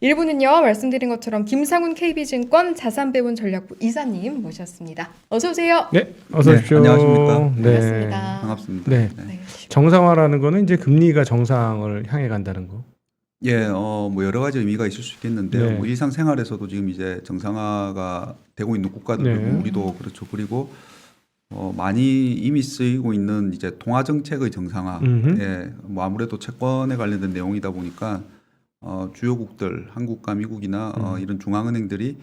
1부는요, 말씀드린 것처럼 김상훈 KB증권 자산배분 전략부 이사님 모셨습니다. 어서 오세요. 네, 어서 오십시오. 안녕하십니까. 네. 반갑습니다. 반갑습니다. 네. 네. 정상화라는 거는 이제 금리가 정상을 향해 간다는 거. 예, 뭐 여러 가지 의미가 있을 수 있겠는데요. 네. 뭐 일상생활에서도 지금 이제 정상화가 되고 있는 국가들, 네. 우리도 그렇죠. 그리고 많이 이미 쓰이고 있는 이제 통화 정책의 정상화. 예, 뭐 아무래도 채권에 관련된 내용이다 보니까 주요국들, 한국과 미국이나 이런 중앙은행들이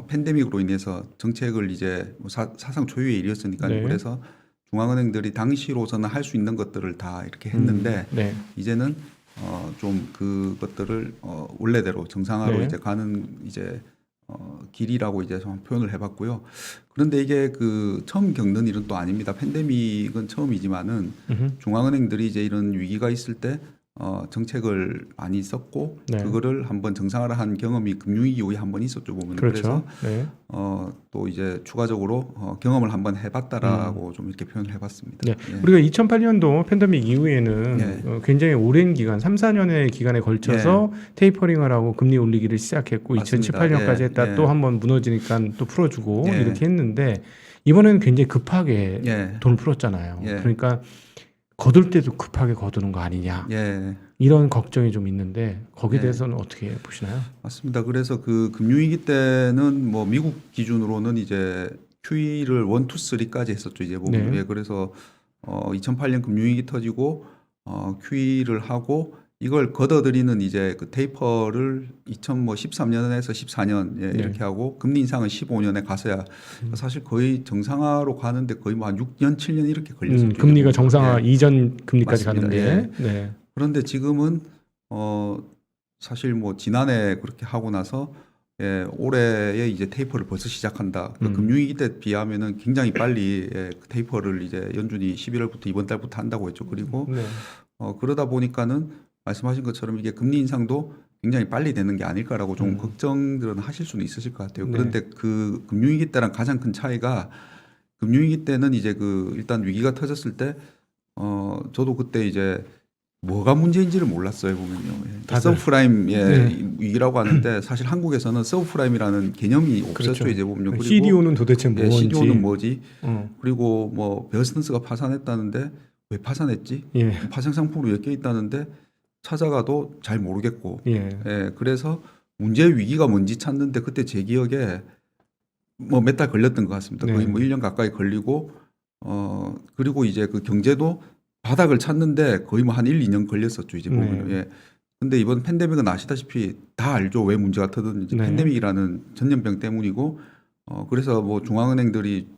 팬데믹으로 인해서 정책을 이제 뭐 사상 초유의 일이었으니까요. 네. 그래서 중앙은행들이 당시로서는 할 수 있는 것들을 다 이렇게 했는데 네. 이제는 좀 그것들을 원래대로 정상화로 네. 이제 가는 이제 길이라고 이제 좀 표현을 해봤고요. 그런데 이게 그 처음 겪는 일은 또 아닙니다. 팬데믹은 처음이지만은 중앙은행들이 이제 이런 위기가 있을 때 정책을 많이 썼고 네. 그거를 한번 정상화를 한 경험이 금융위기 이후에 한번 있었죠 보면. 그렇죠. 그래서 네. 또 이제 추가적으로 경험을 한번 해봤다라고 좀 이렇게 표현을 해봤습니다. 네. 예. 우리가 2008년도 팬데믹 이후에는 네. 굉장히 오랜 기간, 3, 4년의 기간에 걸쳐서 테이퍼링을 하고 금리 올리기를 시작했고 맞습니다. 2018년까지 예. 했다 예. 또 한번 무너지니까 또 풀어주고 예. 이렇게 했는데 이번에는 굉장히 급하게 예. 돈을 풀었잖아요. 예. 그러니까 거둘 때도 급하게 거두는 거 아니냐. 예. 이런 걱정이 좀 있는데 거기에 예. 대해서는 어떻게 보시나요? 맞습니다. 그래서 그 금융위기 때는 뭐 미국 기준으로는 이제 QE를 1, 2, 3까지 했었죠. 이제 보면. 네. 예, 그래서 2008년 금융위기 터지고 QE를 하고 이걸 걷어들이는 이제 그 테이퍼를 2013년에서 14년 예, 네. 이렇게 하고 금리 인상은 15년에 가서야 사실 거의 정상화로 가는데 거의 뭐 한 6년, 7년 이렇게 걸렸었죠. 금리가 정상화 예. 이전 금리까지 맞습니다. 가는데 네. 그런데 지금은 사실 뭐 지난해 그렇게 하고 나서 올해에 이제 테이퍼를 벌써 시작한다. 금융위기 때 비하면은 굉장히 빨리 그 테이퍼를 이제 연준이 11월부터 이번 달부터 한다고 했죠. 그리고 네. 그러다 보니까는 말씀하신 것처럼 이게 금리 인상도 굉장히 빨리 되는 게 아닐까라고 좀 걱정들은 하실 수는 있으실 것 같아요. 네. 그런데 그 금융위기 때랑 가장 큰 차이가 금융위기 때는 이제 그 일단 위기가 터졌을 때 저도 그때 이제 뭐가 문제인지를 몰랐어요 보면요. 다들. 서브프라임 네. 위기라고 하는데 사실 한국에서는 서브프라임이라는 개념이 없었죠. 그렇죠. 이제 보면요. 그리고 CDO는 도대체 뭔지. CDO는 뭐지? 어. 그리고 뭐 베어스턴스가 파산했다는데 왜 파산했지? 예. 파생 상품으로 엮여 있다는데 찾아가도 잘 모르겠고. 예. 그래서 문제 위기가 뭔지 찾는데 그때 제 기억에 뭐 몇 달 걸렸던 것 같습니다. 네. 거의 뭐 1년 가까이 걸리고 그리고 이제 그 경제도 바닥을 찾는데 거의 뭐 한 1, 2년 걸렸었죠. 이제 보면. 네. 예. 근데 이번 팬데믹은 아시다시피 다 알죠. 왜 문제가 터졌는지. 네. 팬데믹이라는 전염병 때문이고 그래서 뭐 중앙은행들이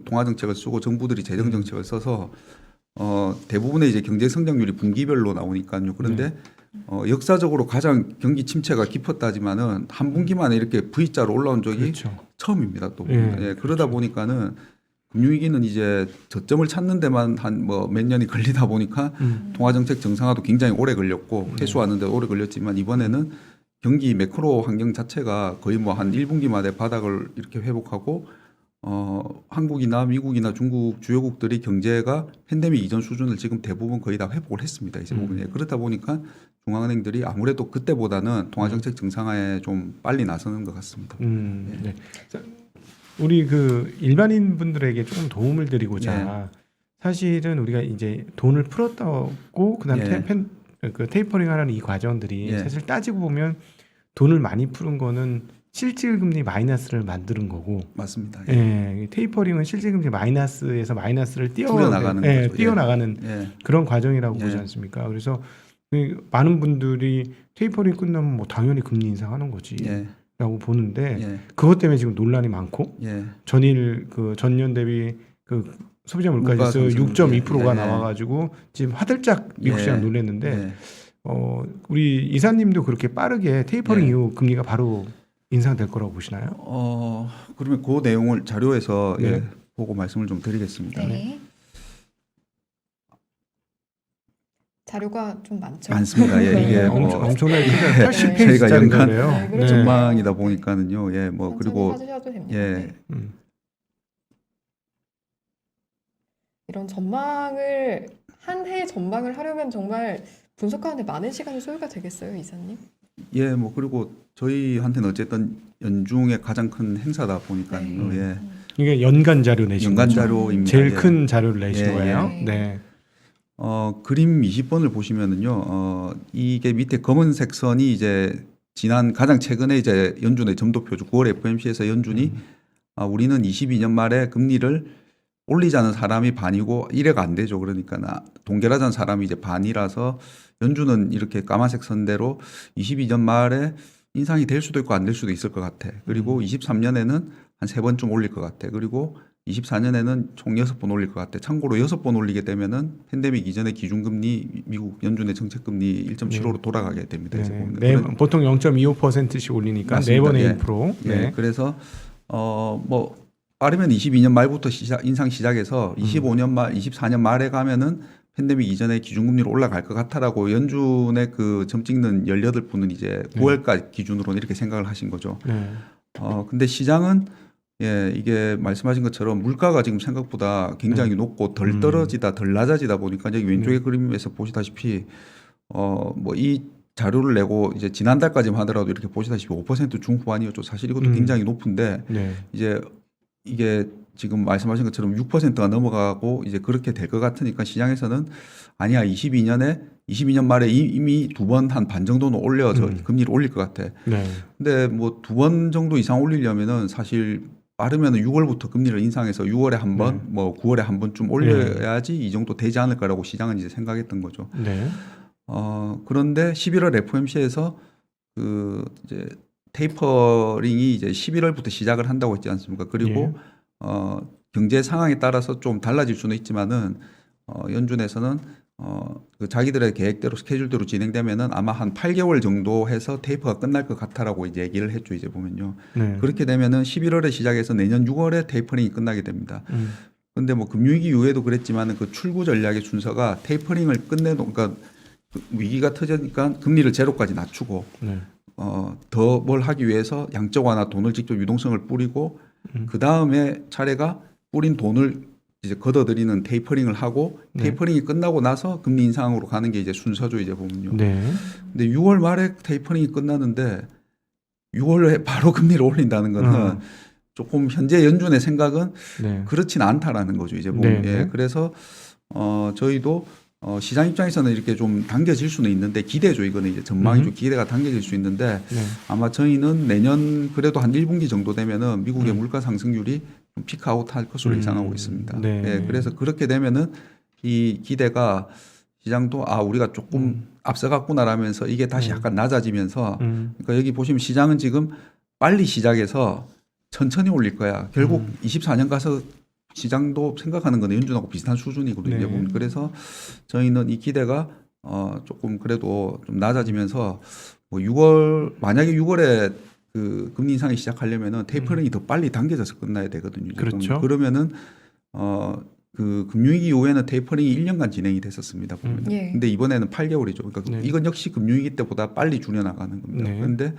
통화 정책을 쓰고 정부들이 재정 정책을 써서 대부분의 이제 경제 성장률이 분기별로 나오니까요. 그런데 역사적으로 가장 경기 침체가 깊었다지만은 한 분기만에 이렇게 V자로 올라온 적이 그렇죠. 처음입니다. 또 예, 그러다 보니까는 금융위기는 이제 저점을 찾는 데만 한 뭐 몇 년이 걸리다 보니까 통화정책 정상화도 굉장히 오래 걸렸고 회수하는데 오래 걸렸지만 이번에는 경기 매크로 환경 자체가 거의 뭐 한 1분기 만에 바닥을 이렇게 회복하고 한국이나 미국이나 중국 주요국들이 경제가 팬데믹 이전 수준을 지금 대부분 거의 다 회복을 했습니다. 이제 보면 그렇다 보니까 중앙은행들이 아무래도 그때보다는 통화정책 정상화에 좀 빨리 나서는 것 같습니다. 네. 자, 우리 그 일반인 분들에게 조금 도움을 드리고자 사실은 우리가 이제 돈을 풀었다고 그다음 그 테이퍼링 하는 이 과정들이 사실 따지고 보면 돈을 많이 푸는 거는 실질금리 마이너스를 만드는 거고 맞습니다. 테이퍼링은 실질금리 마이너스에서 마이너스를 줄여나가는 거죠. 뛰어나가는 그런 과정이라고 보지 않습니까? 그래서 많은 분들이 테이퍼링 끝나면 뭐 당연히 금리 인상하는 거지. 라고 보는데 그것 때문에 지금 논란이 많고 전일 그 전년 대비 그 소비자 물가지수 6.2%가 나와가지고 지금 화들짝 미국 시장 놀랐는데 우리 이사님도 그렇게 빠르게 테이퍼링 이후 금리가 바로 인상될 거라고 보시나요? 그러면 그 내용을 자료에서 보고 말씀을 좀 드리겠습니다. 네. 자료가 좀 많죠. 많습니다. 이게 엄청나게 크죠. 80페이지 저희가 연간 네. 전망이다 보니까는요. 뭐 천천히 그리고 찾으셔도 됩니다. 네. 이런 전망을 한 해 전망을 하려면 정말 분석하는데 많은 시간이 소요가 되겠어요, 이사님? 뭐 그리고 저희한테는 어쨌든 연중에 가장 큰 행사다 보니까요. 네. 예. 이게 연간 자료 내신 연간 거죠? 자료입니다. 제일 예. 큰 자료를 내신 예, 거예요. 예. 네. 그림 20번을 보시면은요, 이게 밑에 검은색 선이 이제 지난 가장 최근에 이제 연준의 점도표죠. 9월 FOMC에서 연준이 우리는 22년 말에 금리를 올리자는 사람이 반이고 1회가 안 되죠. 그러니까 동결하자는 사람이 이제 반이라서 연준은 이렇게 까만색 선대로 22년 말에 인상이 될 수도 있고 안 될 수도 있을 것 같아. 그리고 23년에는 한 3번쯤 올릴 것 같아. 그리고 24년에는 총 6번 올릴 것 같아. 참고로 6번 올리게 되면은 팬데믹 이전의 기준금리 미국 연준의 정책금리 1.75로 돌아가게 됩니다. 이제 보면. 네, 보통 0.25%씩 올리니까 맞습니다. 4번에 1%. 예. 네. 그래서 뭐 빠르면 22년 말부터 인상 시작해서 25년 말, 24년 말에 가면은 팬데믹 이전의 기준금리로 올라갈 것 같다라고 연준의 그 점 찍는 18분은 이제 9월까지 기준으로는 이렇게 생각을 하신 거죠. 네. 근데 시장은 이게 말씀하신 것처럼 물가가 지금 생각보다 굉장히 높고 덜 떨어지다 덜 낮아지다 보니까 여기 왼쪽의 그림에서 보시다시피 뭐 이 자료를 내고 이제 지난달까지만 하더라도 이렇게 보시다시피 5% 중후반이었죠. 사실 이것도 굉장히 높은데 이제 이게 지금 말씀하신 것처럼 6%가 넘어가고 이제 그렇게 될 것 같으니까 시장에서는 아니야 22년 말에 이미 2번 한 반 정도는 올려서 금리를 올릴 것 같아. 근데 뭐 2번 정도 이상 올리려면은 사실 빠르면 6월부터 금리를 인상해서 6월에 한 번, 뭐 9월에 한 번쯤 올려야지 이 정도 되지 않을까라고 시장은 이제 생각했던 거죠. 그런데 11월 FOMC에서 그 이제 테이퍼링이 이제 11월부터 시작을 한다고 했지 않습니까? 그리고 경제 상황에 따라서 좀 달라질 수는 있지만은 연준에서는 그 자기들의 계획대로 스케줄대로 진행되면은 아마 한 8개월 정도 해서 테이퍼가 끝날 것 같다라고 이제 얘기를 했죠. 이제 보면요. 그렇게 되면은 11월에 시작해서 내년 6월에 테이퍼링이 끝나게 됩니다. 그런데 뭐 금융위기 이후에도 그랬지만은 그 출구 전략의 순서가 테이퍼링을 그러니까 위기가 터지니까 금리를 제로까지 낮추고 더 뭘 하기 위해서 양적 완화 돈을 직접 유동성을 뿌리고 그 다음에 차례가 뿌린 돈을 이제 걷어들이는 테이퍼링을 하고 테이퍼링이 끝나고 나서 금리 인상으로 가는 게 이제 순서죠. 이제 보면요. 근데 6월 말에 테이퍼링이 끝나는데 6월에 바로 금리를 올린다는 거는 조금 현재 연준의 생각은 그렇진 않다라는 거죠. 이제 보면. 그래서 저희도 시장 입장에서는 이렇게 좀 당겨질 수는 있는데 기대죠. 이거는 이제 전망이죠. 기대가 당겨질 수 있는데 아마 저희는 내년 그래도 한 1분기 정도 되면은 미국의 물가 상승률이 좀 피크아웃 할 것으로 예상하고 있습니다. 그래서 그렇게 되면은 이 기대가 시장도 우리가 조금 앞서갔구나라면서 이게 다시 약간 낮아지면서 그러니까 여기 보시면 시장은 지금 빨리 시작해서 천천히 올릴 거야. 결국 24년 가서 시장도 생각하는 건 연준하고 비슷한 수준이거든요. 그래서 저희는 이 기대가 조금 그래도 좀 낮아지면서 뭐 만약에 6월에 그 금리 인상이 시작하려면은 테이퍼링이 더 빨리 당겨져서 끝나야 되거든요. 그렇죠. 그러면은 그 금융위기 이후에는 테이퍼링이 1년간 진행이 됐었습니다. 보면. 근데 이번에는 8개월이죠. 그러니까 이건 역시 금융위기 때보다 빨리 줄여나가는 겁니다. 그런데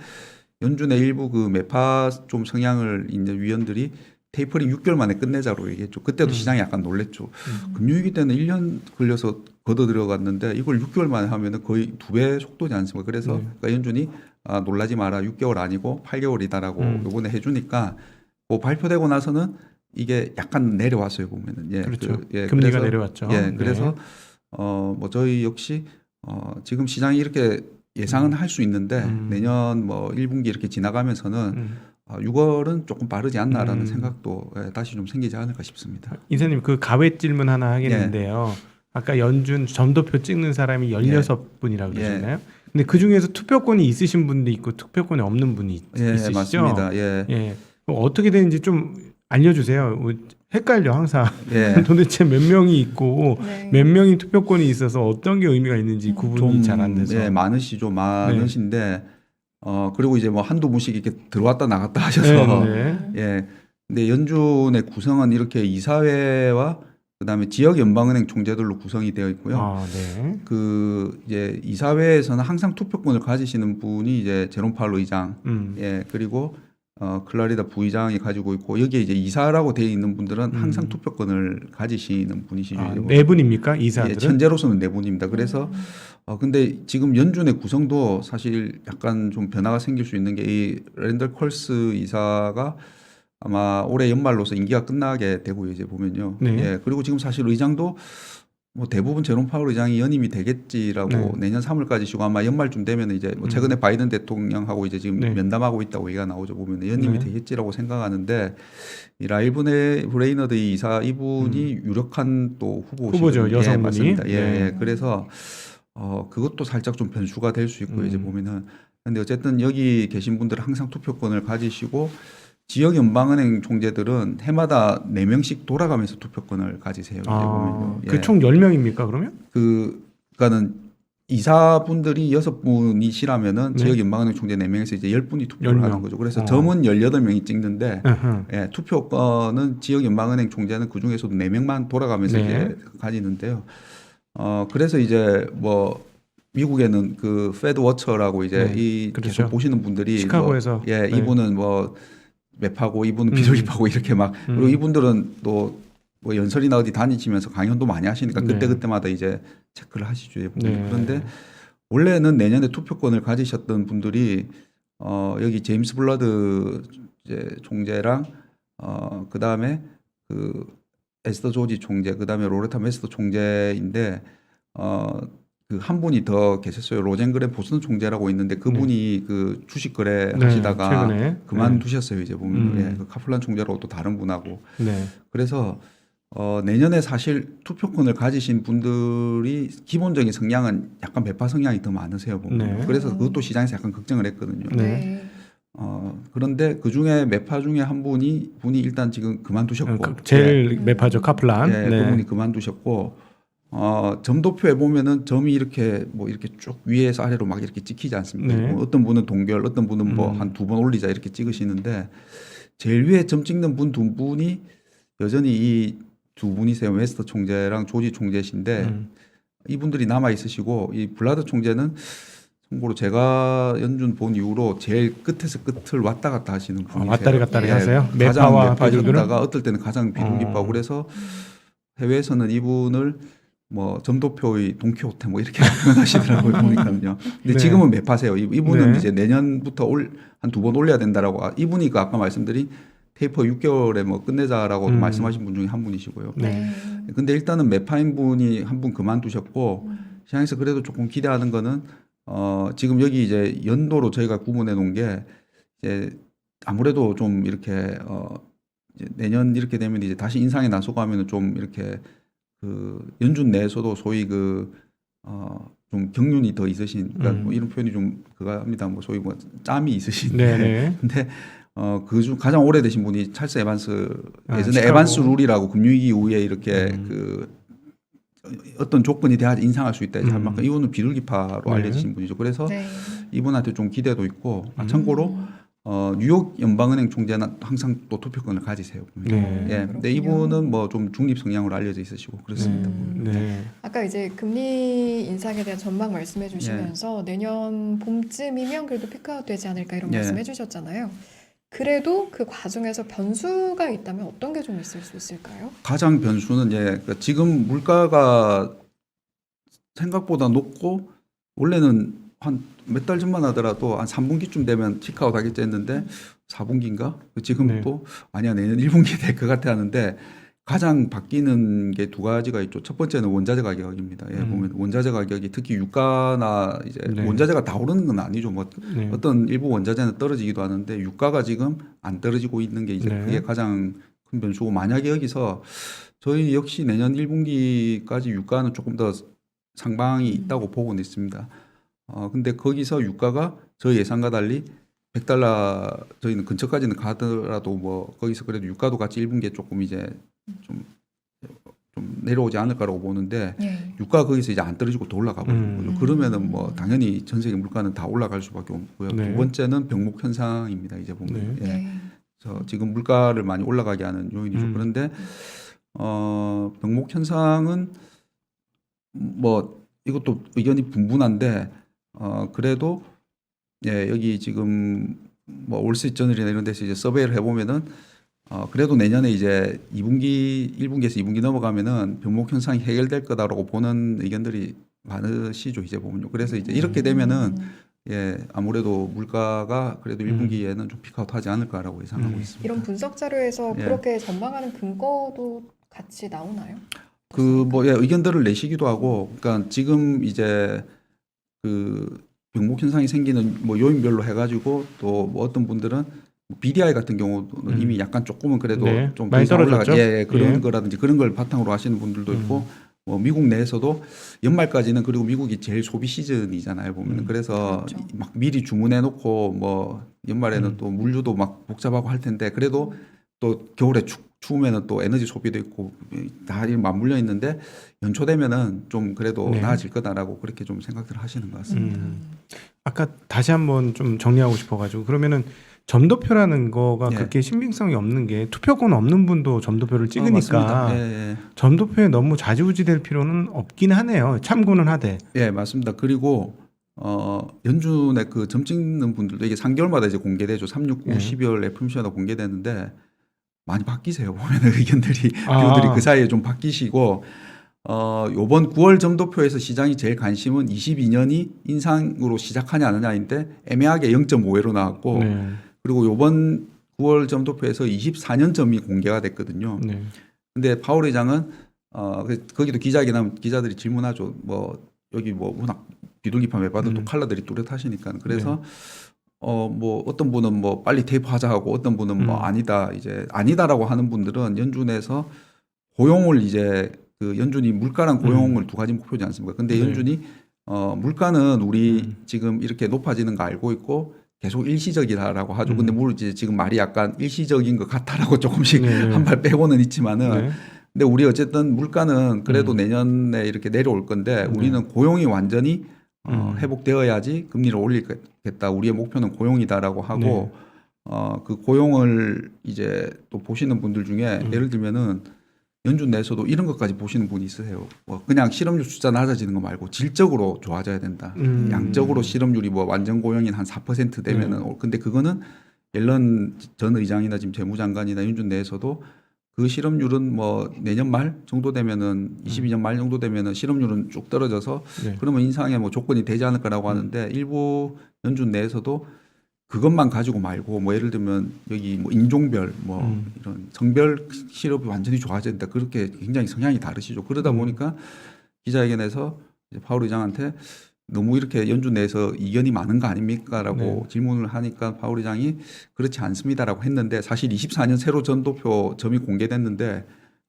연준의 일부 그 매파 좀 성향을 있는 위원들이 테이퍼링 6개월 만에 끝내자로 얘기했죠. 그때도 시장이 약간 놀랬죠. 금융위기 때는 1년 걸려서 걷어 들어갔는데 이걸 6개월 만에 하면은 거의 2배 속도지 않습니까? 그래서 그러니까 연준이 놀라지 마라. 6개월 아니고 8개월이다라고 이번에 해주니까 그 발표되고 나서는 이게 약간 내려왔어요. 보면은. 그렇죠. 금리가 내려왔죠. 그래서 뭐 저희 역시 지금 시장이 이렇게 예상은 할 수 있는데 내년 뭐 1분기 이렇게 지나가면서는 6월은 조금 빠르지 않나라는 생각도 다시 좀 생기지 않을까 싶습니다. 이사님 그 가외 질문 하나 하겠는데요. 아까 연준 점도표 찍는 사람이 16분이라고 그러셨나요? 근데 그 중에서 투표권이 있으신 분도 있고 투표권이 없는 분이 있으시죠? 맞습니다. 그럼 어떻게 되는지 좀 알려주세요. 헷갈려 항상. 도대체 몇 명이 있고 몇 명이 투표권이 있어서 어떤 게 의미가 있는지 구분이 잘 안 돼서. 많으시죠. 많으신데 그리고 이제 뭐 한두 분씩 이렇게 들어왔다 나갔다 하셔서 근데 연준의 구성은 이렇게 이사회와 그다음에 지역 연방은행 총재들로 구성이 되어 있고요. 그 이제 이사회에서는 항상 투표권을 가지시는 분이 이제 제롬 파월 의장, 그리고 클라리다 부의장이 가지고 있고 여기에 이제 이사라고 되어 있는 분들은 항상 투표권을 가지시는 분이시죠. 아, 네 분입니까 이사들은? 예, 현재로서는 네 분입니다. 그래서 근데 지금 연준의 구성도 사실 약간 좀 변화가 생길 수 있는 게 이 랜덜 컬스 이사가 아마 올해 연말로서 임기가 끝나게 되고요. 이제 보면요. 네. 예, 그리고 지금 사실 의장도 뭐 대부분 제롬 파월 의장이 연임이 되겠지라고 네. 내년 3월까지 쉬고 아마 연말쯤 되면 이제 뭐 최근에 바이든 대통령하고 이제 지금 네. 면담하고 있다고 얘기가 나오죠. 보면 연임이 네. 되겠지라고 생각하는데 이 라일브네 브레이너드 이사 이분이 유력한 또 후보시거든요. 후보죠, 여성분이. 예, 맞습니다. 예, 네. 예. 그래서 그것도 살짝 좀 변수가 될 수 있고요. 이제 음. 보면은 근데 어쨌든 여기 계신 분들은 항상 투표권을 가지시고 지역 연방은행 총재들은 해마다 4명씩 돌아가면서 투표권을 가지세요. 이제 보면요. 예. 그 총 10명입니까 그러면? 그러니까는 이사분들이 6분이시라면은 네. 지역 연방은행 총재 4명에서 이제 10분이 투표를 10명. 하는 거죠. 그래서 점은 18명이 찍는데 으흠. 예, 투표권은 지역 연방은행 총재는 그 중에서도 4명만 돌아가면서 네. 이제 가지는데요. 그래서 이제 뭐 미국에는 그 페드 워처라고 이제 네, 이 그렇죠. 계속 보시는 분들이 시카고에서. 뭐, 예, 네. 이분은 뭐 맵하고 이분은 비둘기파고 이렇게 막 그리고 이분들은 또 뭐 연설이나 어디 다니시면서 강연도 많이 하시니까 네. 그때그때마다 이제 체크를 하시죠. 네. 그런데 원래는 내년에 투표권을 가지셨던 분들이 여기 제임스 블러드 이제 총재랑 그다음에 그 에스더 조지 총재 그다음에 로레타 메스더 총재인데 그 한 분이 더 계셨어요. 로젠그렌 보스턴 총재라고 있는데 그분이 그 주식 거래 네, 하시다가 최근에. 그만두셨어요. 이제 보면 네. 예, 그 카플란 총재라고 또 다른 분하고 네. 그래서 내년에 사실 투표권을 가지신 분들이 기본적인 성향은 약간 매파 성향이 더 많으세요. 보면 네. 그래서 그것도 시장에서 약간 걱정을 했거든요. 네. 그런데 그 중에 매파 중에 한 분이 일단 지금 그만두셨고 제일 매파죠 카플란. 예, 네. 그분이 그만두셨고 점도표에 보면은 점이 이렇게 뭐 이렇게 쭉 위에서 아래로 막 이렇게 찍히지 않습니까? 네. 뭐 어떤 분은 동결, 어떤 분은 뭐 한 2번 올리자 이렇게 찍으시는데 제일 위에 점 찍는 분 2분이 여전히 이 2분이세요. 웨스터 총재랑 조지 총재신데 이분들이 남아 있으시고 이 블라드 총재는 참고로 제가 연준 본 이후로 제일 끝에서 끝을 왔다 갔다 하시는 분이세요. 왔다리 갔다리 예, 하세요? 가장 매파와 매파셨다가 비둘기는? 어떨 때는 가장 비둘기파고 그래서 해외에서는 이분을 뭐 점도표의 돈키호테 뭐 이렇게 표현하시더라고요 보니까요. 근데 네. 지금은 매파세요. 이분은 네. 이제 내년부터 한 2번 올려야 된다라고 이분이 그 아까 말씀드린 테이퍼 6개월에 뭐 끝내자라고 말씀하신 분 중에 한 분이시고요. 네. 근데 일단은 매파인 분이 한 분 그만두셨고 시장에서 그래도 조금 기대하는 거는 지금 여기 이제 연도로 저희가 구분해 놓은 게 이제 아무래도 좀 이렇게 이제 내년 이렇게 되면 이제 다시 인상에 나서고 하면은 좀 이렇게 그 연준 내에서도 소위 좀 경륜이 더 있으신 그러니까 뭐 이런 표현이 좀 그거 합니다. 뭐 소위 뭐 짬이 있으신데 네. 근데 그중 가장 오래되신 분이 찰스 에반스 예전에 시카고. 에반스 룰이라고 금융위기 이후에 이렇게 그 어떤 조건이 돼야 인상할 수 있다. 할 만큼 이분은 비둘기파로 네. 알려지신 분이죠. 그래서 네. 이분한테 좀 기대도 있고 참고로 뉴욕 연방은행 총재는 항상 또 투표권을 가지세요. 네. 예, 근데 이분은 뭐 좀 중립 성향으로 알려져 있으시고 그렇습니다. 네. 아까 이제 금리 인상에 대한 전망 말씀해 주시면서 내년 봄쯤이면 그래도 피크아웃 되지 않을까 이런 예. 말씀해 주셨잖아요. 그래도 그 과정에서 변수가 있다면 어떤 게 좀 있을 수 있을까요? 가장 변수는 그러니까 지금 물가가 생각보다 높고 원래는 한 몇 달 전만 하더라도 한 3분기쯤 되면 피크아웃 하겠지 했는데 4분기인가? 지금 네. 또 아니야 내년 1분기 될 것 같아 하는데 가장 바뀌는 게 두 가지가 있죠. 첫 번째는 원자재 가격입니다. 예, 보면 원자재 가격이 특히 유가나 이제 네. 원자재가 다 오르는 건 아니죠. 뭐 네. 어떤 일부 원자재는 떨어지기도 하는데 유가가 지금 안 떨어지고 있는 게 이제 네. 그게 가장 큰 변수고 만약에 여기서 저희 역시 내년 1분기까지 유가는 조금 더 상방이 있다고 보고는 있습니다. 근데 거기서 유가가 저희 예상과 달리 $100 저희는 근처까지는 가더라도 뭐 거기서 그래도 유가도 같이 1분기에 조금 이제 좀 내려오지 않을까라고 보는데 예. 유가가 거기서 이제 안 떨어지고 더 올라가 버리는 거죠. 그러면은 뭐 당연히 전 세계 물가는 다 올라갈 수밖에 없고요. 네. 두 번째는 병목 현상입니다. 이제 보면 네. 예. 네. 그래서 지금 물가를 많이 올라가게 하는 요인이죠. 그런데 병목 현상은 뭐 이것도 의견이 분분한데 그래도 예, 여기 지금 뭐 월스트리트저널이나 이런 데서 이제 서베이를 해보면은 그래도 내년에 이제 1분기에서 2분기 넘어가면은 병목 현상이 해결될 거다라고 보는 의견들이 많으시죠 이제 보면요. 그래서 이제 이렇게 되면은 예 아무래도 물가가 그래도 1분기에는 좀 피크아웃하지 않을까라고 예상하고 있습니다. 이런 분석 자료에서 예. 그렇게 전망하는 근거도 같이 나오나요? 예, 의견들을 내시기도 하고, 그러니까 지금 이제 그 병목 현상이 생기는 뭐 요인별로 해가지고 또 뭐 어떤 분들은 BDI 같은 경우는 이미 약간 조금은 그래도 네, 좀 많이 더 이상 떨어졌죠? 예, 그런 예. 거라든지 그런 걸 바탕으로 하시는 분들도 있고, 뭐 미국 내에서도 연말까지는 그리고 미국이 제일 소비 시즌이잖아요 보면은 그래서 그렇죠. 막 미리 주문해 놓고 뭐 연말에는 또 물류도 막 복잡하고 할 텐데 그래도 또 겨울에 추우면은 또 에너지 소비도 있고 다 맞물려 있는데 연초 되면은 좀 그래도 네. 나아질 거다라고 그렇게 좀 생각들 하시는 것 같습니다. 아까 다시 한번 좀 정리하고 싶어가지고 그러면은 점도표라는 거가 예. 그렇게 신빙성이 없는 게 투표권 없는 분도 점도표를 찍으니까 맞습니다. 예. 점도표에 너무 좌지우지될 필요는 없긴 하네요. 참고는 하되. 예, 맞습니다. 그리고 연준에 그 점 찍는 분들도 이게 3개월마다 이제 공개되죠. 3, 6, 9, 예. 12월 FOMC마다 공개되는데 많이 바뀌세요. 보면은 의견들이 아. 뷰들이 그 사이에 좀 바뀌시고 요번 9월 점도표에서 시장이 제일 관심은 22년이 인상으로 시작하냐 안 하냐인데 애매하게 0.5회로 나왔고 네. 그리고 요번 9월 점도표에서 24년 점이 공개가 됐거든요. 네. 근데 파월 의장은 거기도 기자들이 질문하죠. 뭐 여기 뭐 워낙 비둘기판 왜 봐도 또 칼라들이 뚜렷하시니까 그래서 뭐 어떤 분은 뭐 빨리 테이프하자 하고 어떤 분은 뭐 아니다 이제 아니다라고 하는 분들은 연준에서 고용을 이제 그 연준이 물가랑 고용을 두 가지 목표지 않습니까? 근데 네. 연준이 물가는 우리 지금 이렇게 높아지는 거 알고 있고 계속 일시적이다라고 하죠. 근데 물론 이제 지금 말이 약간 일시적인 것 같다라고 조금씩 네. 한 발 빼고는 있지만은 네. 근데 우리 어쨌든 물가는 그래도 내년에 이렇게 내려올 건데 우리는 고용이 완전히 회복되어야지 금리를 올리겠다. 우리의 목표는 고용이다라고 하고 그 고용을 이제 또 보시는 분들 중에 예를 들면은 연준 내에서도 이런 것까지 보시는 분이 있으세요. 뭐 그냥 실업률 숫자 낮아지는 거 말고 질적으로 좋아져야 된다. 양적으로 실업률이 뭐 완전 고용인 한 4% 되면은 근데 그거는 옐런 전 의장이나 지금 재무장관이나 연준 내에서도 그 실업률은 뭐 내년 말 정도 되면은 22년 말 정도 되면은 실업률은 쭉 떨어져서 그러면 인상의 뭐 조건이 되지 않을까라고 하는데 일부 연준 내에서도 그것만 가지고 말고 뭐 예를 들면 여기 뭐 인종별 뭐 이런 성별 실업이 완전히 좋아져야 된다. 그렇게 굉장히 성향이 다르시죠. 그러다 보니까 기자회견에서 이제 파월 의장한테 너무 이렇게 연준 내에서 이견이 많은 거 아닙니까라고 질문을 하니까 파월 의장이 그렇지 않습니다라고 했는데 사실 24년 세로 점도표 점이 공개됐는데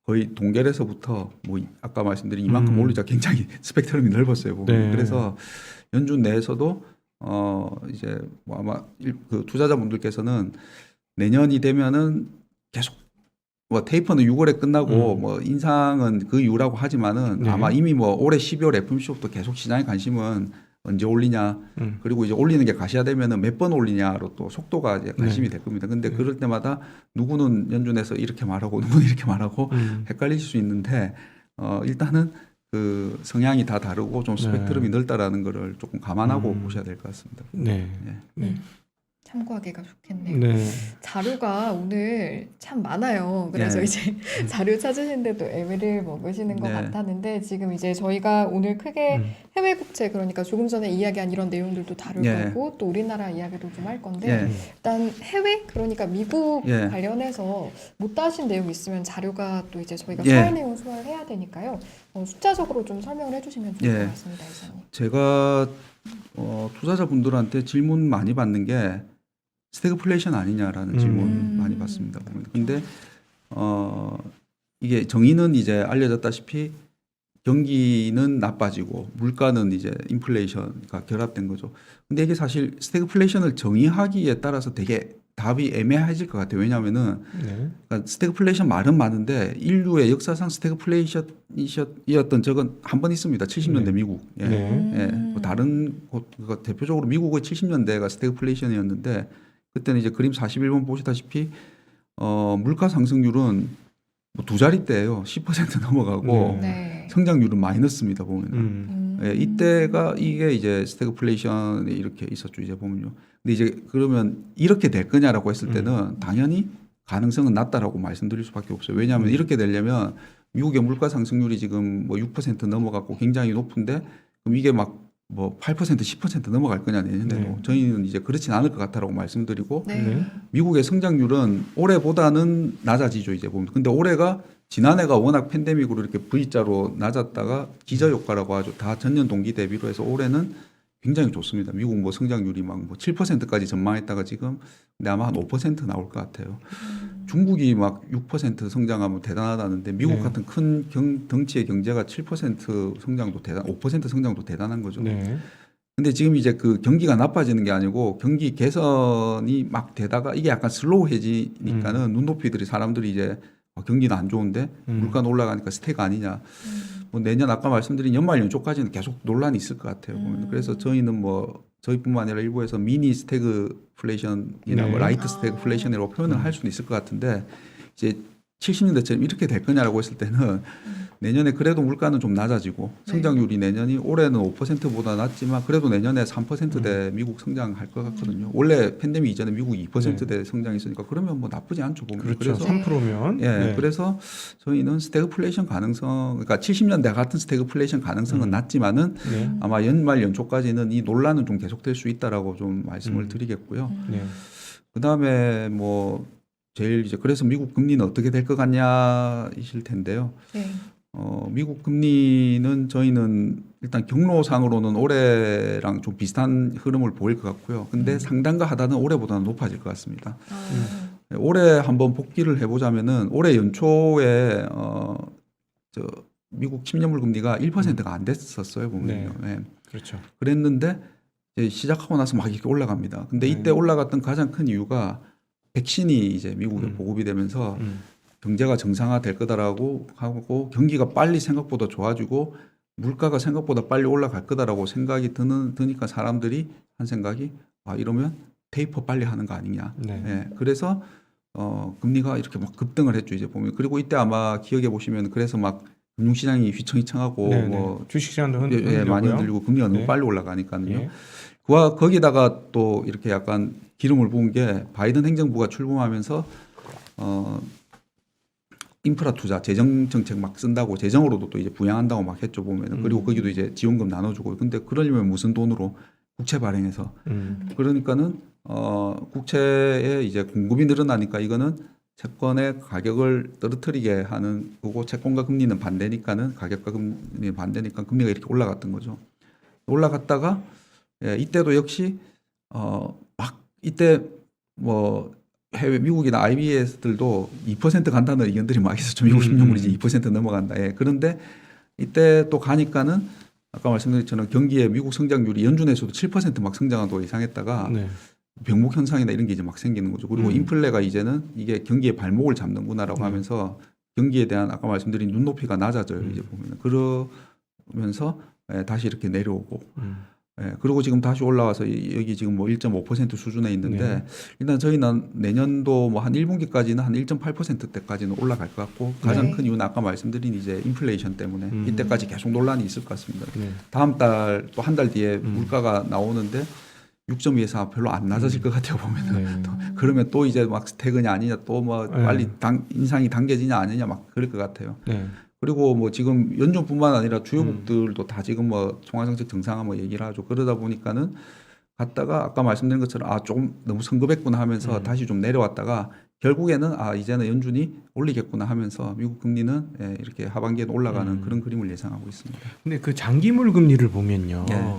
거의 동결에서부터 뭐 아까 말씀드린 이만큼 올리자 굉장히 스펙트럼이 넓었어요. 보면. 그래서 연준 내에서도 이제 뭐 아마 그 투자자분들께서는 내년이 되면은 계속 뭐 테이퍼는 6월에 끝나고 뭐 인상은 그 이후라고 하지만은 아마 이미 뭐 올해 12월 FOMC부터 계속 시장의 관심은 언제 올리냐 그리고 이제 올리는 게 가시화되면은 몇 번 올리냐로 또 속도가 이제 관심이 될 겁니다. 근데 그럴 때마다 누구는 연준에서 이렇게 말하고 누구는 이렇게 말하고 헷갈리실 수 있는데 일단은 그 성향이 다 다르고 좀 스펙트럼이 넓다라는 거를 조금 감안하고 보셔야 될 것 같습니다. 참고하기가 좋겠네요. 네. 자료가 오늘 참 많아요. 그래서 이제 자료 찾으시는데도 애를 먹으시는 것 같았는데 지금 이제 저희가 오늘 크게 해외 국채 그러니까 조금 전에 이야기한 이런 내용들도 다룰 거고 또 우리나라 이야기도 좀 할 건데 일단 해외 그러니까 미국 관련해서 못 따신 내용 있으면 자료가 또 이제 저희가 소화 내용 소화를 해야 되니까요. 숫자적으로 좀 설명을 해주시면 좋을 것 같습니다, 이사님. 제가 투자자분들한테 질문 많이 받는 게 스태그플레이션 아니냐라는 질문 많이 받습니다. 그런데 이게 정의는 이제 알려졌다시피 경기는 나빠지고 물가는 이제 인플레이션과 결합된 거죠. 근데 이게 사실 스태그플레이션을 정의하기에 따라서 되게 답이 애매해질 것 같아요. 왜냐하면은 그러니까 스태그플레이션 말은 많은데 인류의 역사상 스태그플레이션이었던 적은 한 번 있습니다. 70년대 미국. 뭐 다른 곳 그러니까 대표적으로 미국의 70년대가 스태그플레이션이었는데 그때는 이제 그림 41번 보시다시피 물가 상승률은 뭐 두 자릿대예요. 10% 넘어가고 성장률은 마이너스입니다. 보면은. 예, 이때가 이게 이제 스태그플레이션이 이렇게 있었죠. 이제 보면요. 근데 이제 그러면 이렇게 될 거냐라고 했을 때는 당연히 가능성은 낮다라고 말씀드릴 수밖에 없어요. 왜냐하면 이렇게 되려면 미국의 물가 상승률이 지금 뭐 6% 넘어갔고 굉장히 높은데 그럼 이게 막 뭐 8% 10% 넘어갈 거냐 내년에도 네. 저희는 이제 그렇진 않을 것 같다라고 말씀드리고 네. 미국의 성장률은 올해보다는 낮아지죠 이제 보면. 근데 올해가 지난해가 워낙 팬데믹으로 이렇게 V자로 낮았다가 기저효과라고 하죠. 다 전년 동기 대비로 해서 올해는 굉장히 좋습니다. 미국 뭐 성장률이 막 뭐 7%까지 전망했다가 지금 근데 아마 한 5% 나올 것 같아요. 중국이 막 6% 성장하면 대단하다는데 미국 네. 같은 큰 덩치의 경제가 7% 성장도 5% 성장도 대단한 거죠. 네. 근데 지금 이제 그 경기가 나빠지는 게 아니고 경기 개선이 막 되다가 이게 약간 슬로우해지니까는 눈높이들이 사람들이 이제 경기는 안 좋은데 물가는 올라가니까 스태그 아니냐. 뭐 내년 아까 말씀드린 연말 연초까지는 계속 논란이 있을 것 같아요. 보면. 그래서 저희는 뭐 저희뿐만 아니라 일부에서 미니 스태그플레이션이나 네. 뭐 라이트 스태그플레이션이라고 표현을 할 수는 있을 것 같은데 이제 70년대처럼 이렇게 될 거냐라고 했을 때는 내년에 그래도 물가는 좀 낮아지고 성장률이 내년이 올해는 5%보다 낮지만 그래도 내년에 3%대 미국 성장할 것 같거든요. 원래 팬데믹 이전에 미국이 2%대 성장했으니까 그러면 뭐 나쁘지 않죠. 보면. 그렇죠. 그래서 3%면. 예, 네. 그래서 저희는 스태그플레이션 가능성, 그러니까 70년대 같은 스태그플레이션 가능성은 낮지만은 네. 아마 연말 연초까지는 이 논란은 좀 계속될 수 있다라고 좀 말씀을 드리겠고요. 네. 그 다음에 뭐 제일 이제 그래서 미국 금리는 어떻게 될 것 같냐이실 텐데요. 네. 미국 금리는 저희는 일단 경로상으로는 올해랑 좀 비슷한 흐름을 보일 것 같고요. 근데 상단과 하단은 올해보다는 높아질 것 같습니다. 올해 한번 복기를 해보자면은 올해 연초에 저 미국 10년물 금리가 1%가 안 됐었어요 보면요. 네. 그렇죠. 그랬는데 이제 시작하고 나서 막 이렇게 올라갑니다. 근데 이때 올라갔던 가장 큰 이유가 백신이 이제 미국에 보급이 되면서 경제가 정상화될 거다라고 하고 경기가 빨리 생각보다 좋아지고 물가가 생각보다 빨리 올라갈 거다라고 생각이 드니까 사람들이 한 생각이 이러면 테이퍼 빨리 하는 거 아니냐. 네. 예, 그래서 금리가 이렇게 막 급등을 했죠 이제 보면. 그리고 이때 아마 기억해 보시면 그래서 막 금융시장이 휘청휘청하고 네, 뭐 네. 주식시장도 많이 흔들리고 금리가 너무 네. 빨리 올라가니까요. 예. 거기다가 또 이렇게 약간 기름을 부은 게 바이든 행정부가 출범하면서 인프라 투자, 재정 정책 막 쓴다고 재정으로도 또 이제 부양한다고 막 했죠 보면은. 그리고 거기도 이제 지원금 나눠주고. 근데 그러려면 무슨 돈으로 국채 발행해서. 그러니까는 국채에 이제 공급이 늘어나니까 이거는 채권의 가격을 떨어뜨리게 하는 거고 채권과 금리는 반대니까는 가격과 금리는 반대니까 금리가 이렇게 올라갔던 거죠. 올라갔다가 이때도 역시 막 이때 뭐 해외 미국이나 IBS들도 2% 간다는 의견들이 막 있었죠. 미국 10년물이 2% 넘어간다. 예. 그런데 이때 또 가니까는 아까 말씀드린 것처럼 경기에 미국 성장률이 연준에서도 7% 막 성장한다고 예상했다가 네. 병목 현상이나 이런 게 이제 막 생기는 거죠. 그리고 인플레가 이제는 이게 경기의 발목을 잡는구나라고 하면서 경기에 대한 아까 말씀드린 눈높이가 낮아져요. 이제 보면 그러면서 다시 이렇게 내려오고. 그리고 지금 다시 올라와서 여기 지금 뭐 1.5% 수준에 있는데 네. 일단 저희는 내년도 뭐 한 1분기까지는 한 1.8%대까지는 올라갈 것 같고 가장 네. 큰 이유는 아까 말씀드린 이제 인플레이션 때문에 이때까지 계속 논란이 있을 것 같습니다. 네. 다음 달 또 한 달 뒤에 물가가 나오는데 6.2에서 별로 안 낮아질 것 같아요 보면은. 네. 그러면 또 이제 막 스태그냐 아니냐 또 뭐 빨리 인상이 당겨지냐 아니냐 막 그럴 것 같아요. 네. 그리고 뭐 지금 연준뿐만 아니라 주요국들도 다 지금 뭐 통화정책 정상화 뭐 얘기를 하죠. 그러다 보니까는 갔다가 아까 말씀드린 것처럼 조금 너무 성급했구나 하면서 다시 좀 내려왔다가 결국에는 이제는 연준이 올리겠구나 하면서 미국 금리는 이렇게 하반기에는 올라가는 그런 그림을 예상하고 있습니다. 근데 그 장기물 금리를 보면요. 네.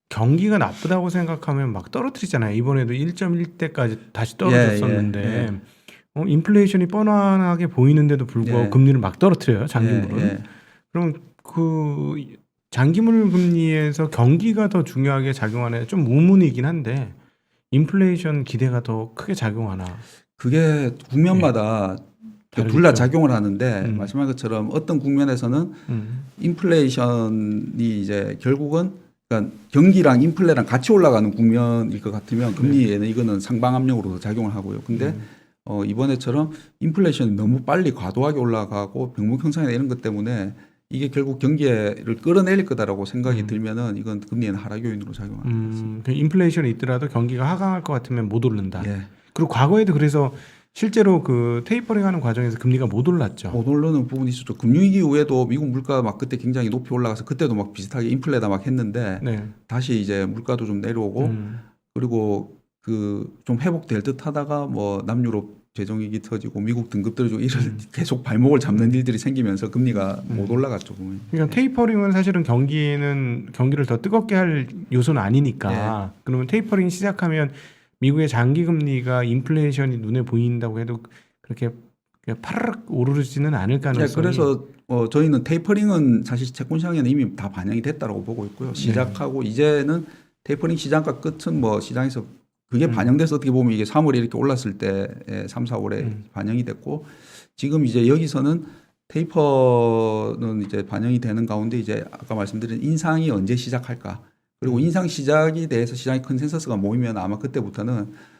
경기가 나쁘다고 생각하면 막 떨어뜨리잖아요. 이번에도 1.1대까지 다시 떨어졌었는데 인플레이션이 뻔하게 보이는데도 불구하고 금리를 막 떨어뜨려요. 장기물은. 그럼 그 장기물 금리에서 경기가 더 중요하게 작용하는 좀 의문이긴 한데 인플레이션 기대가 더 크게 작용하나? 그게 국면마다 둘 다 작용을 하는데 말씀한 것처럼 어떤 국면에서는 인플레이션이 이제 결국은 그러니까 경기랑 인플레랑 같이 올라가는 국면일 것 같으면 금리에는 이거는 상방압력으로 작용을 하고요. 근데 이번에처럼 인플레이션이 너무 빨리 과도하게 올라가고 병목 형상이나 이런 것 때문에 이게 결국 경기를 끌어내릴 거다라고 생각이 들면은 이건 금리에는 하락 요인으로 작용하는 것입니다. 그 인플레이션이 있더라도 경기가 하강할 것 같으면 못 오른다. 예. 그리고 과거에도 그래서 실제로 그 테이퍼링하는 과정에서 금리가 못 올랐죠. 못 오르는 부분이 있었죠. 금융위기 이후에도 미국 물가가 막 그때 굉장히 높이 올라가서 그때도 막 비슷하게 인플레다 막 했는데 네. 다시 이제 물가도 좀 내려오고 그리고 그 좀 회복될 듯 하다가 뭐 남유럽 재정위기 터지고 미국 등급 떨어지고 이런 계속 발목을 잡는 일들이 생기면서 금리가 못 올라갔죠. 보면. 그러니까 테이퍼링은 사실은 경기를 더 뜨겁게 할 요소는 아니니까. 그러면 테이퍼링 시작하면 미국의 장기 금리가 인플레이션이 눈에 보인다고 해도 그렇게 파르륵 오르지는 않을 가능성이. 그래서 저희는 테이퍼링은 사실 채권 시장에는 이미 다 반영이 됐다라고 보고 있고요. 시작하고 이제는 테이퍼링 시장과 끝은 뭐 시장에서 그게 반영돼서 어떻게 보면 이게 3월에 이렇게 올랐을 때 3, 4월에 반영이 됐고 지금 이제 여기서는 테이퍼는 이제 반영이 되는 가운데 이제 아까 말씀드린 인상이 언제 시작할까 그리고 인상 시작에 대해서 시장의 컨센서스가 모이면 아마 그때부터는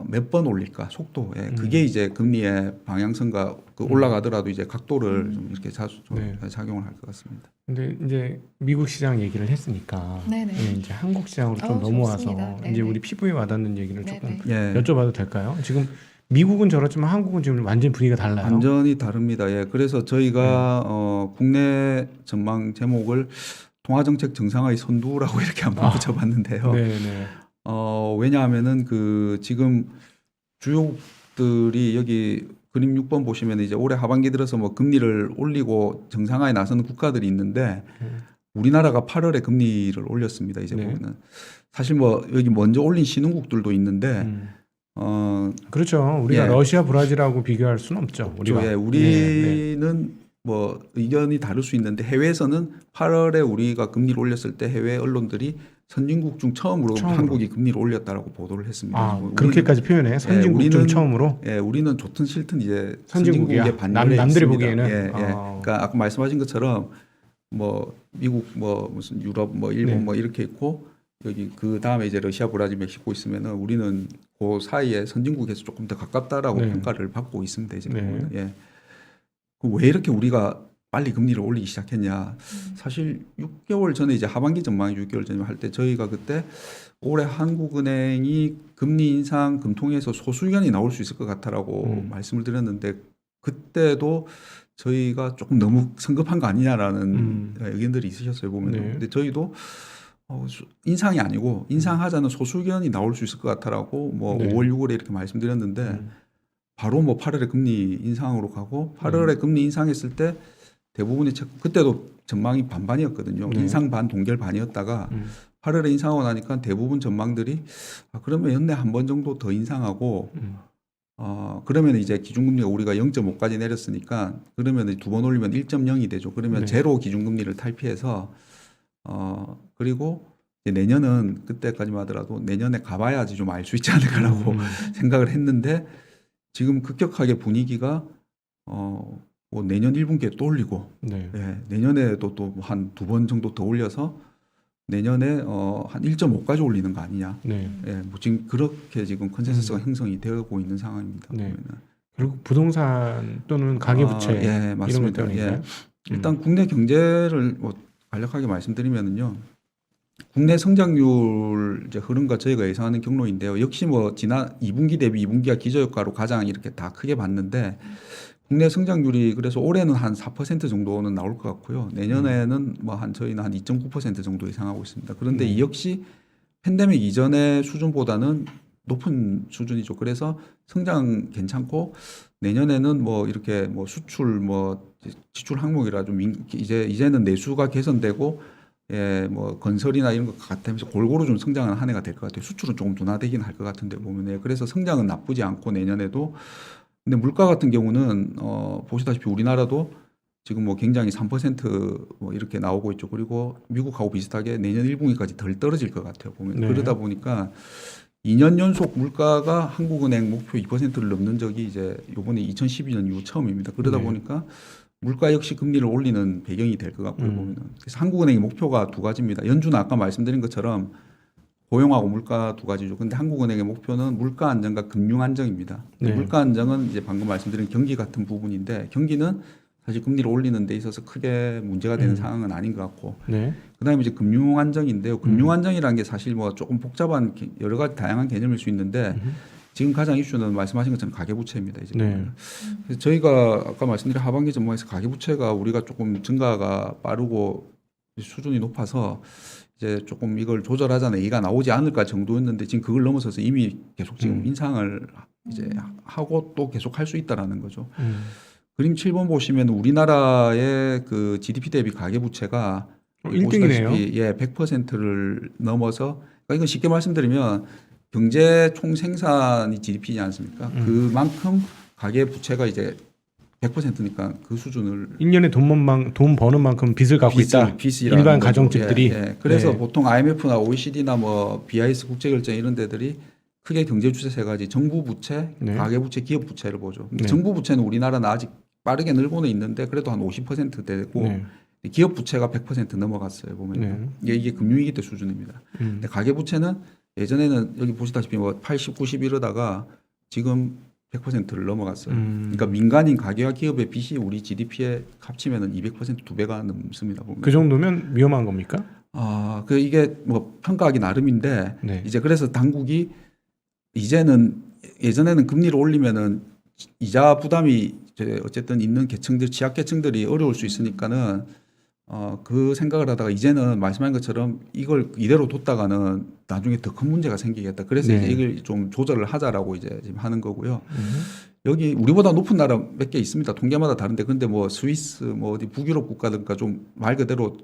몇 번 올릴까 속도 그게 이제 금리의 방향성과 그 올라가더라도 이제 각도를 좀 이렇게 작용을 할 것 같습니다. 근데 이제 미국 시장 얘기를 했으니까 네네. 이제 한국 시장으로 좀 넘어와서 좋습니다. 이제 네네. 우리 피부에 와닿는 얘기를 조금 예. 여쭤봐도 될까요? 지금 미국은 저렇지만 한국은 지금 완전 분위기가 달라요. 완전히 다릅니다. 예. 그래서 저희가 국내 전망 제목을 통화정책 정상화의 선두라고 이렇게 한번 붙여봤는데요. 네네. 왜냐하면은 그 지금 주요국들이 여기 그림 6번 보시면 이제 올해 하반기 들어서 뭐 금리를 올리고 정상화에 나서는 국가들이 있는데 우리나라가 8월에 금리를 올렸습니다. 이제 보면은 사실 뭐 여기 먼저 올린 신흥국들도 있는데 그렇죠. 우리가 러시아, 브라질하고 비교할 수는 없죠. 우리가. 우리는 뭐 의견이 다를 수 있는데 해외에서는 8월에 우리가 금리를 올렸을 때 해외 언론들이 선진국 중 처음으로 한국이 금리를 올렸다라고 보도를 했습니다. 그렇게까지 표현해? 선진국 중 처음으로? 예, 우리는 좋든 싫든 이제 선진국이야. 반열에 남들이 있습니다. 보기에는. 그러니까 아까 말씀하신 것처럼 뭐 미국 뭐 무슨 유럽 뭐 일본 뭐 이렇게 있고 여기 그 다음에 이제 러시아, 브라질, 멕시코 있으면은 우리는 그 사이에 선진국에서 조금 더 가깝다라고 평가를 받고 있습니다. 이제 보면. 예. 왜 이렇게 우리가 빨리 금리를 올리기 시작했냐. 사실 6개월 전에 이제 하반기 전망이 6개월 전에 할 때 저희가 그때 올해 한국은행이 금리 인상 금통위에서 소수 의견이 나올 수 있을 것 같다라고 말씀을 드렸는데 그때도 저희가 조금 너무 성급한 거 아니냐라는 의견들이 있으셨어요 보면. 근데 저희도 인상이 아니고 인상하자는 소수 의견이 나올 수 있을 것 같다라고 뭐 5월 6월에 이렇게 말씀드렸는데 바로 뭐 8월에 금리 인상으로 가고 8월에 금리 인상했을 때 대부분의 그때도 전망이 반반이었거든요. 인상 반 동결 반이었다가 8월에 인상하고 나니까 대부분 전망들이 그러면 연내 한 번 정도 더 인상하고 그러면 이제 기준금리가 우리가 0.5까지 내렸으니까 그러면 두 번 올리면 1.0이 되죠. 그러면 제로 기준금리를 탈피해서 그리고 이제 내년은 그때까지만 하더라도 내년에 가봐야지 좀 알 수 있지 않을까라고 생각을 했는데 지금 급격하게 분위기가 뭐 내년 1분기에 또 올리고 내년에도 또 한 두 번 정도 더 올려서 내년에 한 1.5까지 올리는 거 아니냐. 뭐 지금 그렇게 지금 컨센서스가 형성이 되고 있는 상황입니다. 결국 부동산 또는 가계부채 이런 것 때문인가요? 일단 국내 경제를 뭐 간략하게 말씀드리면은요. 국내 성장률 이제 흐름과 저희가 예상하는 경로인데요. 역시 뭐 지난 2분기 대비 2분기가 기저효과로 가장 이렇게 다 크게 봤는데 국내 성장률이 그래서 올해는 한 4% 정도는 나올 것 같고요. 내년에는 뭐 저희는 한 2.9% 정도 예상하고 있습니다. 그런데 이 역시 팬데믹 이전의 수준보다는 높은 수준이죠. 그래서 성장 괜찮고 내년에는 뭐 이렇게 뭐 수출 뭐 지출 항목이라 좀 이제는 내수가 개선되고 뭐 건설이나 이런 것 같으면서 골고루 좀 성장하는 한 해가 될 것 같아요. 수출은 조금 둔화되긴 할 것 같은데 보면 그래서 성장은 나쁘지 않고 내년에도 근데 물가 같은 경우는 보시다시피 우리나라도 지금 뭐 굉장히 3% 이렇게 나오고 있죠. 그리고 미국하고 비슷하게 내년 1분기까지 덜 떨어질 것 같아요. 보면 그러다 보니까 2년 연속 물가가 한국은행 목표 2%를 넘는 적이 이제 이번에 2012년 이후 처음입니다. 그러다 보니까 물가 역시 금리를 올리는 배경이 될 것 같고요. 보면은. 그래서 한국은행의 목표가 두 가지입니다. 연준은 아까 말씀드린 것처럼 고용하고 물가 두 가지죠. 근데 한국은행의 목표는 물가 안정과 금융 안정입니다. 물가 안정은 이제 방금 말씀드린 경기 같은 부분인데 경기는 사실 금리를 올리는 데 있어서 크게 문제가 되는 상황은 아닌 것 같고. 그다음에 이제 금융 안정인데요. 금융 안정이라는 게 사실 뭐 조금 복잡한 여러 가지 다양한 개념일 수 있는데 지금 가장 이슈는 말씀하신 것처럼 가계부채입니다. 이제 그래서 저희가 아까 말씀드린 하반기 전망에서 가계부채가 우리가 조금 증가가 빠르고 수준이 높아서 이제 조금 이걸 조절하자는 얘기가 나오지 않을까 정도였는데 지금 그걸 넘어서서 이미 계속 지금 인상을 이제 하고 또 계속 할 수 있다라는 거죠. 그림 7번 보시면 우리나라의 그 GDP 대비 가계부채가 1등이네요. 예, 100%를 넘어서 그러니까 이건 쉽게 말씀드리면 경제 총 생산이 GDP지 않습니까? 그만큼 가계 부채가 이제 100%니까 그 수준을 1년에 돈 버는 만큼 빚을 갖고 있다. 일반 가정집들이. 그래서 보통 IMF나 OECD나 뭐 BIS 국제결제 이런 데들이 크게 경제 주체 세 가지 정부 부채, 가계 부채, 기업 부채를 보죠. 정부 부채는 우리나라는 아직 빠르게 늘고는 있는데 그래도 한 50% 되고 기업 부채가 100% 넘어갔어요. 보면 이게 금융위기 때 수준입니다. 근데 가계 부채는 예전에는 여기 보시다시피 뭐 80, 90 이러다가 지금 100%를 넘어갔어요. 그러니까 민간인 가계와 기업의 빚이 우리 GDP에 합치면은 200% 2배가 넘습니다. 보면. 그 정도면 위험한 겁니까? 그 이게 뭐 평가하기 나름인데 이제 그래서 당국이 이제는 예전에는 금리를 올리면은 이자 부담이 이제 어쨌든 있는 계층들 취약 계층들이 어려울 수 있으니까는 그 생각을 하다가 이제는 말씀하신 것처럼 이걸 이대로 뒀다가는 나중에 더 큰 문제가 생기겠다. 그래서 이제 이걸 좀 조절을 하자라고 이제 지금 하는 거고요. 여기 우리보다 높은 나라 몇 개 있습니다. 통계마다 다른데 근데 뭐 스위스 뭐 어디 북유럽 국가든가 좀 말 그대로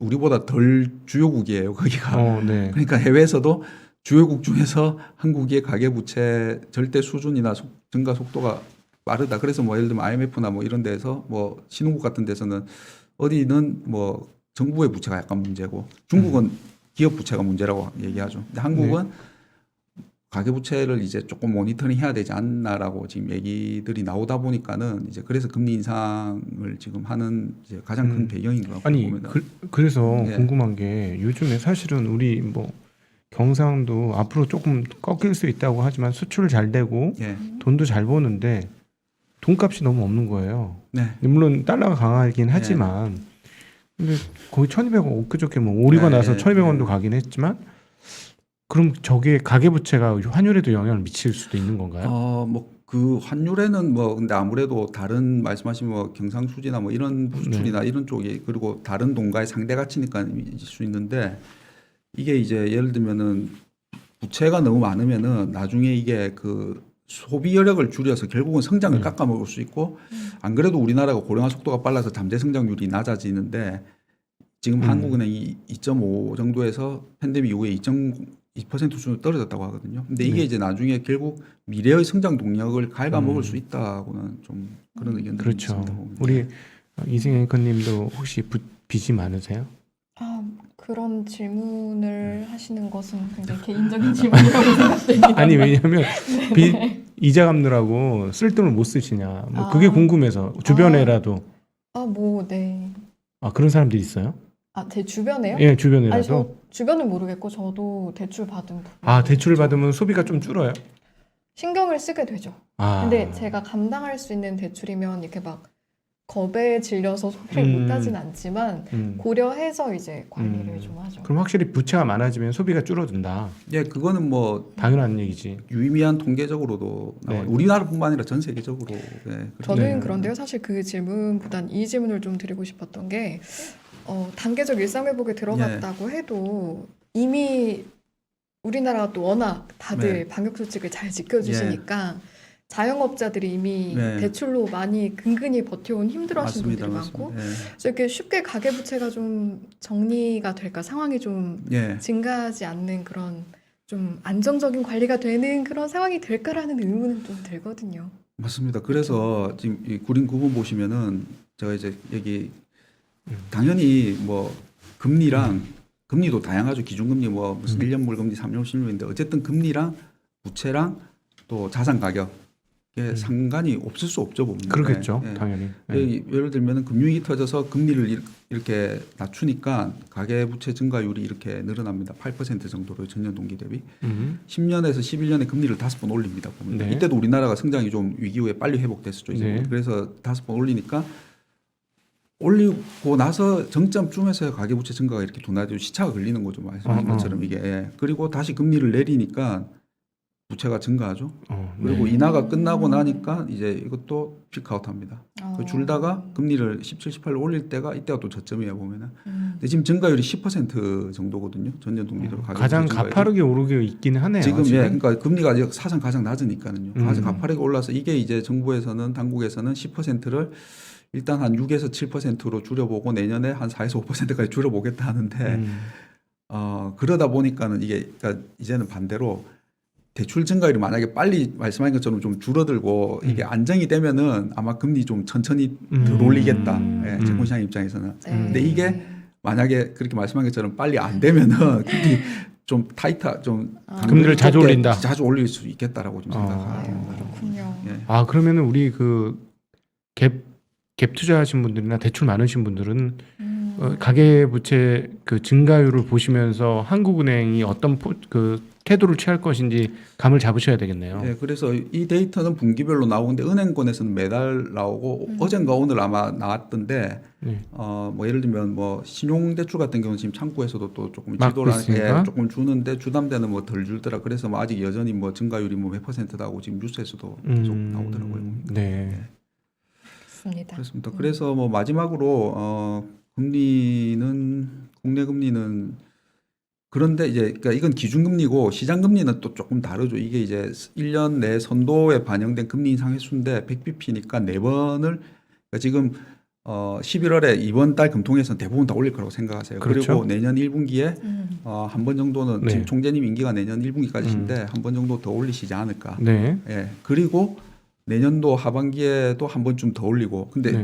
우리보다 덜 주요국이에요. 거기가. 그러니까 해외에서도 주요국 중에서 한국의 가계부채 절대 수준이나 증가 속도가 빠르다. 그래서 뭐 예를 들면 IMF나 뭐 이런 데서 뭐 신흥국 같은 데서는 어디는 뭐 정부의 부채가 약간 문제고 중국은 기업 부채가 문제라고 얘기하죠. 근데 한국은 가계부채를 이제 조금 모니터링 해야 되지 않나라고 지금 얘기들이 나오다 보니까는 이제 그래서 금리 인상을 지금 하는 이제 가장 큰 배경인 것 같고. 아니 그래서 궁금한 게 요즘에 사실은 우리 뭐 경상도 앞으로 조금 꺾일 수 있다고 하지만 수출 잘 되고 돈도 잘 버는데 돈값이 너무 없는 거예요. 물론 달러가 강하긴 하지만 근데 거의 1,200원 엊그저께 뭐 오리가 나서 1,200원도 가긴 했지만 그럼 저게 가계부채가 환율에도 영향을 미칠 수도 있는 건가요? 뭐 그 환율에는 뭐 근데 아무래도 다른 말씀하신 뭐 경상수지나 뭐 이런 수출이나 이런 쪽이 그리고 다른 돈과의 상대 가치니까 있을 수 있는데 이게 이제 예를 들면은 부채가 너무 많으면은 나중에 이게 그 소비 여력을 줄여서 결국은 성장을 깎아먹을 수 있고 안 그래도 우리나라가 고령화 속도가 빨라서 잠재 성장률이 낮아지는데 지금 한국은행이 2.5 정도에서 팬데믹 이후에 2% 수준으로 떨어졌다고 하거든요. 근데 이게 이제 나중에 결국 미래의 성장 동력을 갉아먹을 수 있다고는 좀 그런 의견들이 있습니다. 우리 이승현 앵커님도 혹시 빚이 많으세요? 그런 질문을 하시는 것은 굉장히 개인적인 질문이라고 생각됩니다. 아니 왜냐하면 이자 갚느라고 쓸 돈을 못 쓰시냐 뭐 그게 궁금해서 주변에라도 그런 사람들이 있어요? 제 주변에요? 예, 주변에라도. 아니, 저 주변은 모르겠고 저도 대출 받은 부분. 대출을 받으면 소비가 좀 줄어요? 신경을 쓰게 되죠. 근데 제가 감당할 수 있는 대출이면 이렇게 막 겁에 질려서 소비를 못하진 않지만 고려해서 이제 관리를 좀 하죠. 그럼 확실히 부채가 많아지면 소비가 줄어든다. 그거는 뭐 당연한 얘기지. 유의미한 통계적으로도 우리나라뿐만 아니라 전 세계적으로. 저는 그런데요. 사실 그 질문보단 이 질문을 좀 드리고 싶었던 게 단계적 일상회복에 들어갔다고 해도 이미 우리나라가 또 워낙 다들 방역수칙을 잘 지켜주시니까 자영업자들이 이미 대출로 많이 근근히 버텨온 힘들어하신 분들이 많고 그래서 이렇게 쉽게 가계부채가 좀 정리가 될까 상황이 좀 증가하지 않는 그런 좀 안정적인 관리가 되는 그런 상황이 될까라는 의문은 좀 들거든요. 맞습니다. 그래서 지금 이 구린 9번 보시면은 제가 이제 여기 당연히 뭐 금리도 다양하죠. 기준금리 뭐 무슨 1년 물금리, 3년 실물인데 어쨌든 금리랑 부채랑 또 자산 가격 상관이 없을 수 없죠. 보면. 그렇겠죠. 당연히. 예를 들면 금융위기 터져서 금리를 이렇게 낮추니까 가계부채 증가율이 이렇게 늘어납니다. 8% 정도로 전년 동기 대비. 10년에서 11년에 금리를 5번 올립니다. 보면. 이때도 우리나라가 성장이 좀 위기 후에 빨리 회복됐었죠. 이제. 그래서 5번 올리니까 올리고 나서 정점쯤에서 가계부채 증가가 이렇게 둔화되고 시차가 걸리는 거죠. 말씀하신 것처럼 이게. 예. 그리고 다시 금리를 내리니까 부채가 증가하죠. 그리고 인하가 끝나고 나니까 이제 이것도 피크아웃합니다. 줄다가 금리를 17, 18로 올릴 때가 이때가 또 저점이야 보면은. 근데 지금 증가율이 10% 정도거든요. 전년 동기로 가장 가파르게 오르고 있기는 하네요. 지금 예, 그러니까 금리가 아직 사상 가장 낮으니까는요. 아주 가파르게 올라서 이게 이제 정부에서는 당국에서는 10%를 일단 한 6에서 7%로 줄여보고 내년에 한 4에서 5%까지 줄여보겠다 하는데 그러다 보니까는 이게 그러니까 이제는 반대로 대출 증가율이 만약에 빨리 말씀하신 것처럼 좀 줄어들고 이게 안정이 되면은 아마 금리 좀 천천히 덜 올리겠다. 예, 채권시장 입장에서는. 근데 이게 만약에 그렇게 말씀한 것처럼 빨리 안 되면은 금리 좀 타이트 좀 금리를 자주 올린다. 자주 올릴 수 있겠다라고 좀 생각하는 거죠. 그렇군요. 예. 그러면은 우리 그 갭 투자하신 분들이나 대출 많으신 분들은 가계부채 그 증가율을 보시면서 한국은행이 어떤 그 태도를 취할 것인지 감을 잡으셔야 되겠네요. 네, 그래서 이 데이터는 분기별로 나오는데 은행권에서는 매달 나오고 어젠가 오늘 아마 나왔던데 뭐 예를 들면 뭐 신용대출 같은 경우는 지금 창구에서도 또 조금 지도를 조금 주는데 주담대는 뭐 덜 줄더라. 그래서 뭐 아직 여전히 뭐 증가율이 뭐 몇 %다 하고 지금 뉴스에서도 계속 나오더라고요. 네. 그렇습니다. 그래서 뭐 마지막으로 금리는 국내 금리는 그런데 이제 그러니까 이건 기준금리고 시장금리는 또 조금 다르죠. 이게 이제 1년 내 선도에 반영된 금리 인상 횟수인데 100bp니까 4번을 그러니까 지금 11월에 이번 달 금통에서는 대부분 다 올릴 거라고 생각하세요. 그렇죠. 그리고 내년 1분기에 한 번 정도는 네. 지금 총재님 임기가 내년 1분기까지인데 한 번 정도 더 올리시지 않을까. 네. 예. 그리고 내년도 하반기에도 한 번쯤 더 올리고 근데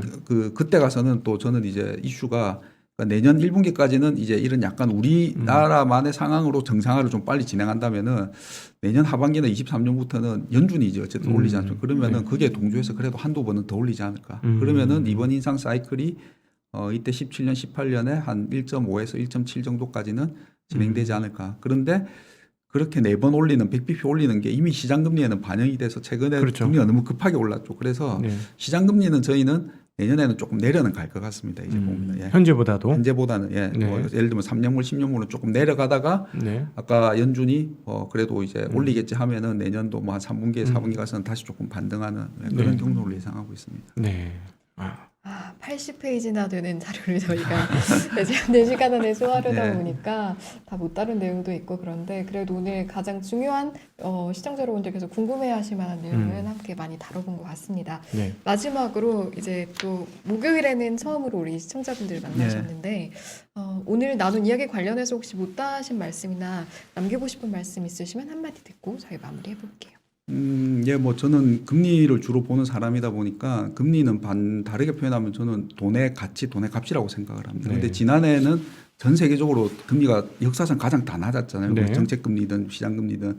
그때 가서는 또 저는 이제 이슈가 그러니까 내년 1분기까지는 이제 이런 약간 우리나라만의 상황으로 정상화를 좀 빨리 진행한다면은 내년 하반기나 23년부터는 연준이 이제 어쨌든 올리지 않죠. 그러면은 그게 동조해서 그래도 한두 번은 더 올리지 않을까. 그러면은 이번 인상 사이클이 이때 17년, 18년에 한 1.5에서 1.7 정도까지는 진행되지 않을까. 그런데 그렇게 4번 올리는 100bp 올리는 게 이미 시장금리에는 반영이 돼서 최근에 그렇죠. 금리가 너무 급하게 올랐죠. 그래서 시장금리는 저희는 내년에는 조금 내려는 갈 것 같습니다. 이제 보면 예. 현재보다는 예. 뭐 예를 들면 3년물, 10년물은 조금 내려가다가 아까 연준이 그래도 이제 올리겠지 하면은 내년도 뭐 한 3분기에 4분기 가서는 다시 조금 반등하는 그런 경로를 예상하고 있습니다. 네. 80페이지나 되는 자료를 저희가 이제 4시간 안에 소화하려다 네. 보니까 다 못 다룬 내용도 있고 그런데 그래도 오늘 가장 중요한 시청자 여러분들께서 궁금해하실 만한 내용은 함께 많이 다뤄본 것 같습니다. 네. 마지막으로 이제 또 목요일에는 처음으로 우리 시청자분들 만나셨는데 오늘 나눈 이야기 관련해서 혹시 못다 하신 말씀이나 남기고 싶은 말씀 있으시면 한마디 듣고 저희 마무리해 볼게요. 예, 뭐 저는 금리를 주로 보는 사람이다 보니까 금리는 다르게 표현하면 저는 돈의 가치, 돈의 값이라고 생각을 합니다. 근데 지난해에는 전 세계적으로 금리가 역사상 가장 다 낮았잖아요. 뭐 정책금리든 시장금리든.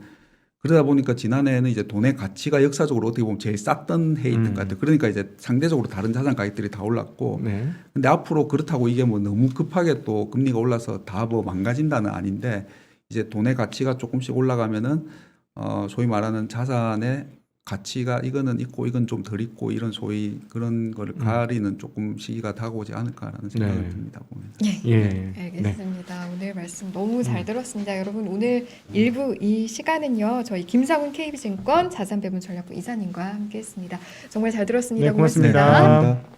그러다 보니까 지난해에는 이제 돈의 가치가 역사적으로 어떻게 보면 제일 쌌던 해였던 것 같아요. 그러니까 이제 상대적으로 다른 자산 가격들이 다 올랐고. 근데 앞으로 그렇다고 이게 뭐 너무 급하게 또 금리가 올라서 다 뭐 망가진다는 아닌데 이제 돈의 가치가 조금씩 올라가면은 소위 말하는 자산의 가치가 이거는 있고 이건 좀 덜 있고 이런 소위 그런 거를 가리는 조금 시기가 다가오지 않을까라는 생각이 듭니다. 보면. 예, 알겠습니다. 오늘 말씀 너무 잘 들었습니다. 여러분 오늘 1부 이 시간은요. 저희 김상훈 KB증권 자산배분 전략부 이사님과 함께했습니다. 정말 잘 들었습니다. 고맙습니다.